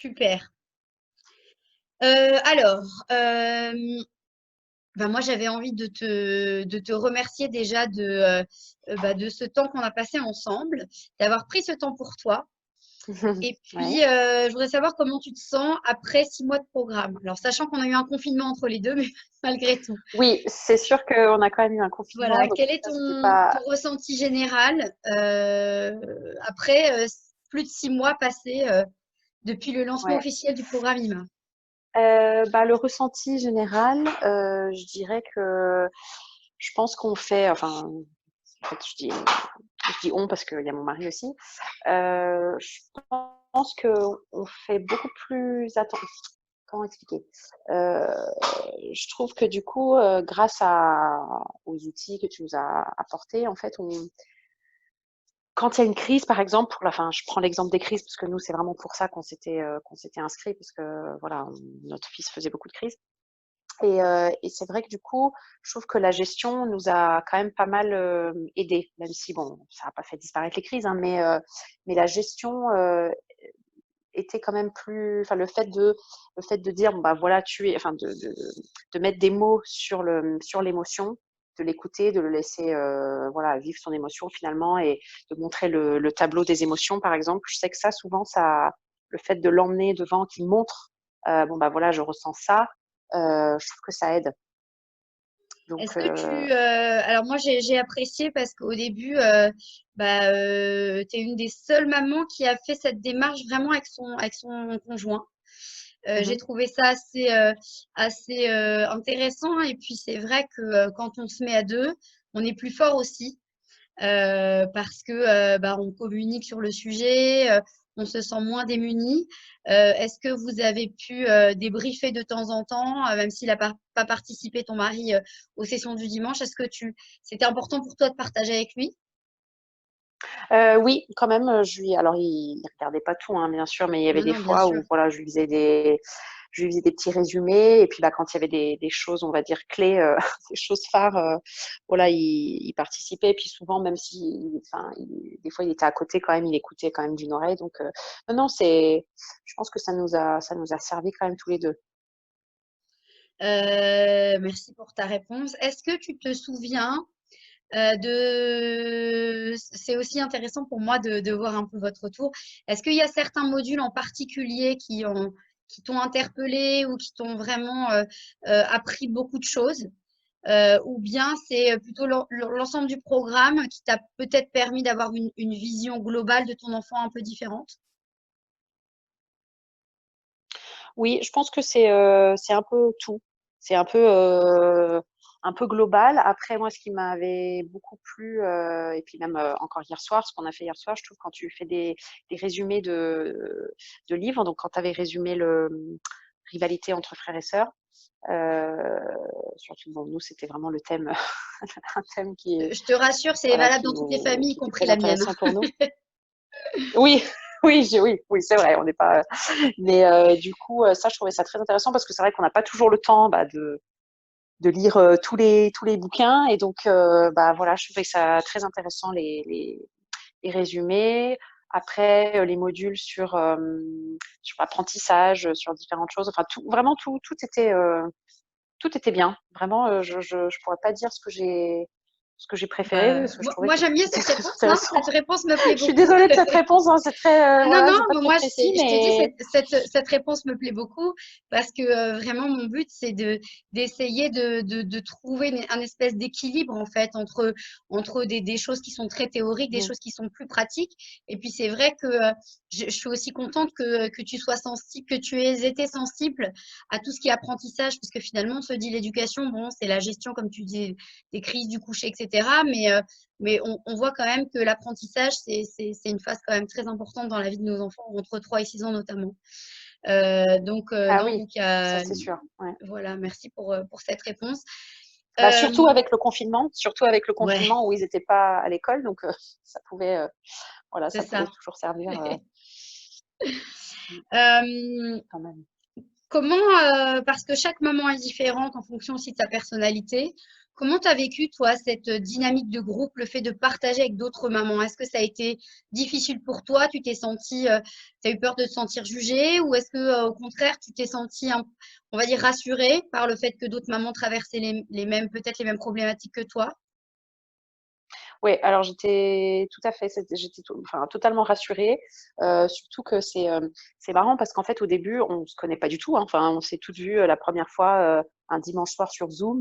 super. Alors, moi, j'avais envie de te remercier déjà de ce temps qu'on a passé ensemble, d'avoir pris ce temps pour toi. Et puis, Ouais. je voudrais savoir comment tu te sens après 6 mois de programme. Alors, sachant qu'on a eu un confinement entre les deux, mais malgré tout. Oui, c'est sûr qu'on a quand même eu un confinement, Voilà, donc quel est ça, c'était ton pas. ressenti général après plus de 6 mois passés depuis le lancement Ouais. officiel du programme IMA? Le ressenti général, je dirais que je pense qu'on fait, enfin, en fait, je dis on parce qu'il y a mon mari aussi. Je pense qu'on fait beaucoup plus attention. Comment expliquer? Euh, je trouve que du coup, aux outils que tu nous as apportés, en fait, quand il y a une crise, par exemple, enfin, je prends l'exemple des crises parce que nous, c'est vraiment pour ça qu'on s'était inscrit parce que voilà, notre fils faisait beaucoup de crises. Et c'est vrai que du coup, je trouve que la gestion nous a quand même pas mal aidé, même si bon, ça n'a pas fait disparaître les crises, hein, mais la gestion était quand même plus, enfin le fait de dire bon bah voilà enfin de mettre des mots sur l'émotion, de l'écouter, de le laisser voilà vivre son émotion finalement et de montrer le tableau des émotions par exemple. Je sais que ça souvent le fait de l'emmener devant, qu'il montre bon bah voilà je ressens ça, je trouve que ça aide. Est-ce Donc que alors moi j'ai apprécié parce qu'au début, tu es une des seules mamans qui a fait cette démarche vraiment avec son conjoint. J'ai mhm, trouvé ça assez intéressant et puis c'est vrai que quand on se met à deux, on est plus fort aussi. Parce que on communique sur le sujet, on se sent moins démuni. Est-ce que vous avez pu débriefer de temps en temps, même s'il n'a pas participé, ton mari, aux sessions du dimanche? C'était important pour toi de partager avec lui? oui, quand même, alors il regardait pas tout, hein, bien sûr, mais il y avait Non, des non, bien fois sûr. où voilà, je lui faisais des petits résumés, et puis bah, quand il y avait des choses, on va dire, clés, des choses phares, voilà, il participait, et puis souvent, même si, enfin, des fois, il était à côté quand même, il écoutait quand même d'une oreille, donc non, non, je pense que ça nous a servi quand même tous les deux. Merci pour ta réponse. Est-ce que tu te souviens c'est aussi intéressant pour moi de voir un peu votre retour. Est-ce qu'il y a certains modules en particulier qui t'ont interpellé ou qui t'ont vraiment appris beaucoup de choses? Ou bien c'est plutôt l'ensemble du programme qui t'a peut-être permis d'avoir une vision globale de ton enfant un peu différente? Oui, je pense que c'est un peu tout. C'est un peu global. Après, moi, ce qui m'avait beaucoup plu, et puis même encore hier soir, ce qu'on a fait hier soir, je trouve quand tu fais des résumés de livres, donc quand tu avais résumé Rivalité entre frères et sœurs, euh, surtout, bon, nous, c'était vraiment le thème, un thème Je te rassure, c'est voilà, valable dans toutes les familles, y qui était compris très la mienne. intéressant pour nous. Oui, oui, c'est vrai, on n'est pas. Mais du coup, ça, je trouvais ça très intéressant parce que c'est vrai qu'on n'a pas toujours le temps bah, de lire tous les bouquins. Et donc, bah, voilà, je trouvais ça très intéressant, les résumés. Après, les modules sur l'apprentissage, sur différentes choses. Enfin, vraiment, tout était bien. Vraiment, je pourrais pas dire ce que j'ai préféré parce que je trouvais Moi, que j'aime tout bien était cette très réponse, hein. intéressant. Cette réponse me plaît Je suis beaucoup. désolée de cette réponse, hein, c'est très, Non, non, c'est pas mais très moi, précis, je te dis, mais cette réponse me plaît beaucoup parce que vraiment, mon but, c'est d'essayer de trouver un espèce d'équilibre, en fait, entre des choses qui sont très théoriques, des mhm, choses qui sont plus pratiques. Et puis, c'est vrai que je suis aussi contente que tu sois sensible, que tu aies été sensible à tout ce qui est apprentissage, parce que finalement, on se dit l'éducation, bon, c'est la gestion, comme tu dis, des crises du coucher, etc. Mais on voit quand même que l'apprentissage, c'est une phase quand même très importante dans la vie de nos enfants, entre 3 et 6 ans notamment. ah Non, oui, donc, ça c'est sûr. Ouais. voilà, merci pour cette réponse. Bah, Euh, surtout avec le ouais, confinement où ils n'étaient pas à l'école, donc ça pouvait, voilà, c'est ça pouvait ça. toujours servir Euh, quand même. parce que chaque maman est différente en fonction aussi de sa personnalité, comment tu as vécu, toi, cette dynamique de groupe, le fait de partager avec d'autres mamans? Est-ce que ça a été difficile pour toi? Tu t'es senti, tu as eu peur de te sentir jugée? Ou est-ce que, au contraire, tu t'es senti, on va dire, rassurée par le fait que d'autres mamans traversaient peut-être les mêmes problématiques que toi? Oui, alors j'étais tout à fait, enfin, totalement rassurée. Surtout que c'est marrant parce qu'en fait, au début, on se connaît pas du tout, hein. Enfin, on s'est toutes vues la première fois un dimanche soir sur Zoom.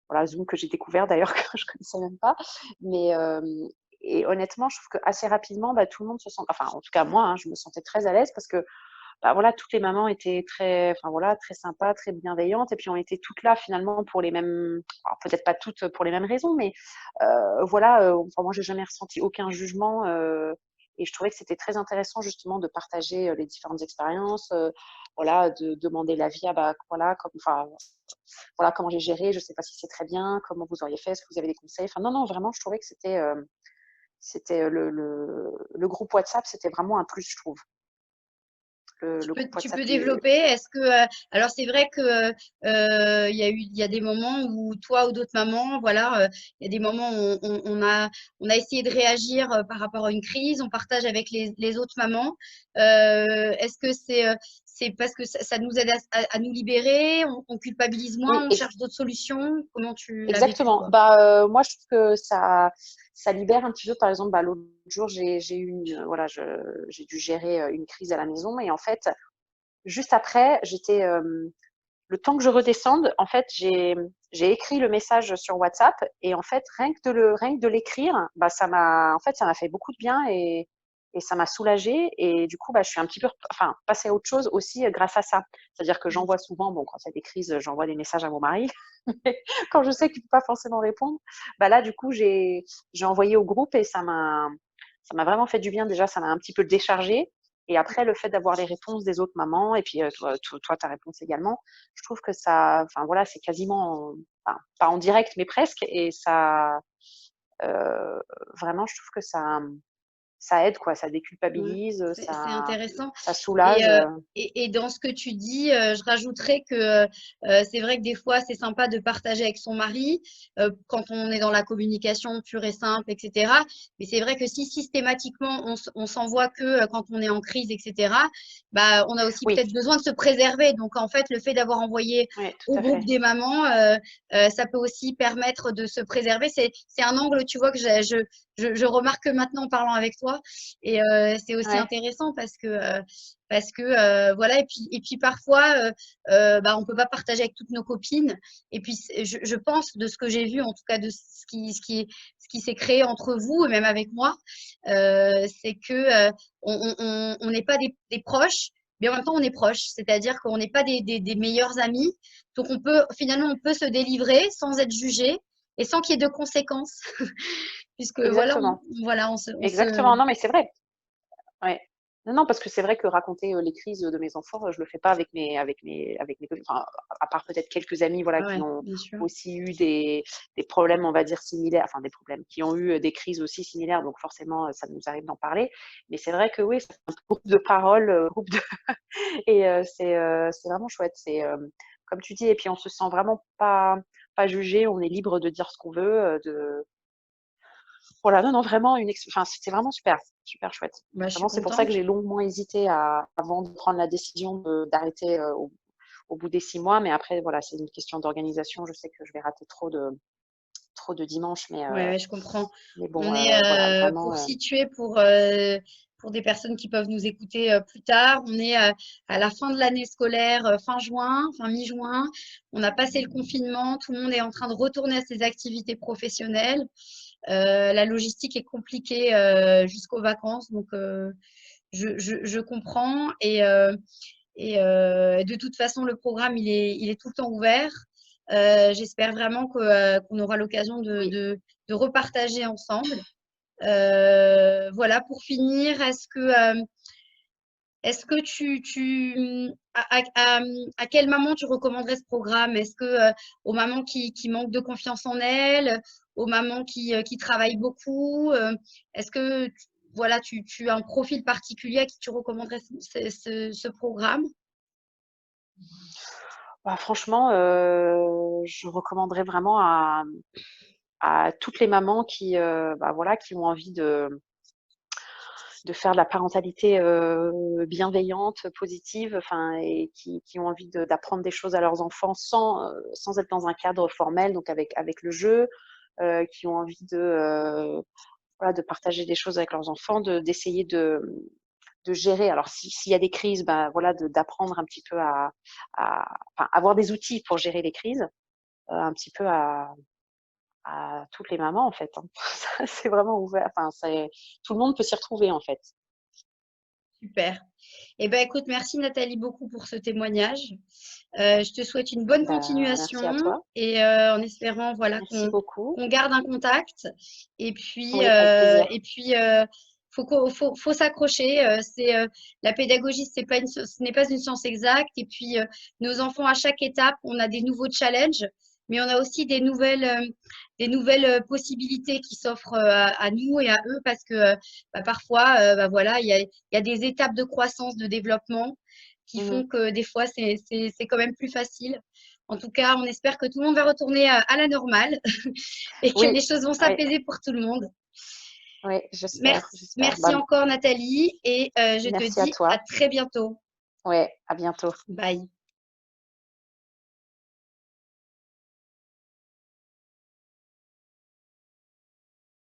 Voilà, Zoom que j'ai découvert d'ailleurs que je connaissais même pas. Mais et honnêtement, je trouve que assez rapidement, bah, tout le monde se sent, enfin, en tout cas moi, hein, je me sentais très à l'aise parce que bah, voilà, toutes les mamans étaient très, enfin voilà, très sympas, très bienveillantes, et puis on était toutes là finalement pour les mêmes, alors peut-être pas toutes pour les mêmes raisons, mais voilà, enfin moi j'ai jamais ressenti aucun jugement, et je trouvais que c'était très intéressant justement de partager les différentes expériences, voilà, de demander l'avis, ah bah voilà, comme, enfin voilà comment j'ai géré, je sais pas si c'est très bien, comment vous auriez fait, est-ce que vous avez des conseils, enfin non non vraiment je trouvais que c'était le groupe WhatsApp, c'était vraiment un plus, je trouve. Le groupe Tu peux WhatsApp développer. Est-ce que, alors c'est vrai que il y a des moments où toi ou d'autres mamans, voilà, il y a des moments où on a essayé de réagir par rapport à une crise, on partage avec les autres mamans. Est-ce que c'est parce que ça nous aide à nous libérer, on culpabilise moins, oui, on cherche d'autres solutions? Comment tu l'as vécu, exactement. toi? Bah, moi, je trouve que ça libère un petit peu. Par exemple, bah, l'autre jour, j'ai eu voilà, j'ai dû gérer une crise à la maison, et en fait, juste après, le temps que je redescende, en fait, j'ai écrit le message sur WhatsApp, et en fait, rien que de l'écrire, bah, en fait, ça m'a fait beaucoup de bien, et ça m'a soulagée, et du coup, bah, je suis un petit peu, enfin, passée à autre chose aussi grâce à ça. C'est-à-dire que j'envoie souvent, bon, quand il y a des crises, j'envoie des messages à mon mari. Quand je sais qu'il ne peut pas forcément répondre, bah là, du coup, j'ai envoyé au groupe, et ça m'a vraiment fait du bien. Déjà, ça m'a un petit peu déchargée. Et après, le fait d'avoir les réponses des autres mamans, et puis toi, ta réponse également, je trouve que ça, enfin voilà, c'est quasiment, enfin, pas en direct, mais presque. Et ça, euh, vraiment, je trouve que ça aide, quoi. Ça Ouais, déculpabilise, c'est intéressant. ça Et, soulage. dans ce que tu dis, je rajouterais que c'est vrai que des fois, c'est sympa de partager avec son mari quand on est dans la communication pure et simple, etc. Mais c'est vrai que si systématiquement, on s'envoie que quand on est en crise, etc., bah, on a aussi Oui, peut-être besoin de se préserver. Donc, en fait, le fait d'avoir envoyé oui, tout au à groupe fait. des mamans, ça peut aussi permettre de se préserver. C'est un angle, tu vois, que je remarque maintenant en parlant avec toi. Et c'est aussi Ouais. intéressant parce que voilà, et puis parfois bah, on peut pas partager avec toutes nos copines. Et puis je pense de ce que j'ai vu, en tout cas de ce qui s'est créé entre vous et même avec moi, c'est que on n'est pas des proches, mais en même temps on est proches, c'est-à-dire qu'on n'est pas des meilleurs amis. Donc finalement on peut se délivrer sans être jugé et sans qu'il y ait de conséquences, puisque voilà, Exactement. voilà, on se Exactement. Non, mais c'est vrai. Ouais. Non, non, parce que c'est vrai que raconter les crises de mes enfants, je le fais pas avec mes copines. Enfin, à part peut-être quelques amis, voilà, qui Ouais, ont bien sûr. aussi eu des problèmes, on va dire, similaires, enfin des problèmes, qui ont eu des crises aussi similaires, donc forcément, ça nous arrive d'en parler. Mais c'est vrai que oui, c'est un groupe de parole, groupe de et c'est vraiment chouette. C'est comme tu dis, et puis on se sent vraiment pas jugé, on est libre de dire ce qu'on veut, de voilà, non, non, vraiment enfin, c'était vraiment super, super chouette. Bah, je suis Vraiment, c'est pour ça que contente. j'ai longuement hésité avant de prendre la décision d'arrêter au bout des 6 mois. Mais après, voilà, c'est une question d'organisation. Je sais que je vais rater trop de dimanches, Ouais, ouais, je comprends. mais bon, On est voilà, vraiment. pour situer pour des personnes qui peuvent nous écouter plus tard. On est à la fin de l'année scolaire, fin juin, fin mi-juin. On a passé le confinement. Tout le monde est en train de retourner à ses activités professionnelles. La logistique est compliquée jusqu'aux vacances, donc je comprends. Et de toute façon, le programme, il est tout le temps ouvert. J'espère vraiment qu'on aura l'occasion Oui, de repartager ensemble. Voilà, pour finir, est-ce que à quelle maman tu recommanderais ce programme? Est-ce que aux mamans qui manquent de confiance en elles, aux mamans qui travaillent beaucoup, est-ce que voilà, tu as un profil particulier à qui tu recommanderais ce programme? Bah, franchement, je recommanderais vraiment à toutes les mamans qui, bah, voilà, qui ont envie de faire de la parentalité bienveillante, positive, enfin, et qui ont envie d'apprendre des choses à leurs enfants sans être dans un cadre formel, donc avec le jeu, qui ont envie voilà, de partager des choses avec leurs enfants, d'essayer de gérer. Alors, s'il y a des crises, ben, voilà, d'apprendre un petit peu enfin, avoir des outils pour gérer les crises, un petit peu à toutes les mamans, en fait. Hein. C'est vraiment ouvert. Enfin, tout le monde peut s'y retrouver, en fait. Super. Eh ben, écoute, merci Nathalie beaucoup pour ce témoignage. Je te souhaite une bonne Bah, merci à continuation toi. et en espérant voilà Merci beaucoup. qu'on garde un contact. Oui, avec plaisir. Et puis faut s'accrocher. La pédagogie, ce n'est pas une science exacte. Et puis nos enfants à chaque étape, on a des nouveaux challenges, mais on a aussi des nouvelles possibilités qui s'offrent à nous et à eux parce que bah, parfois, bah, voilà, il y a des étapes de croissance, de développement qui Mhm. font que des fois, c'est quand même plus facile. En tout cas, on espère que tout le monde va retourner à la normale et que les Oui, choses vont oui, s'apaiser pour tout le monde. oui, j'espère, Merci, j'espère. merci encore Nathalie et je te Merci à dis à toi. très bientôt. Ouais, à bientôt. Bye.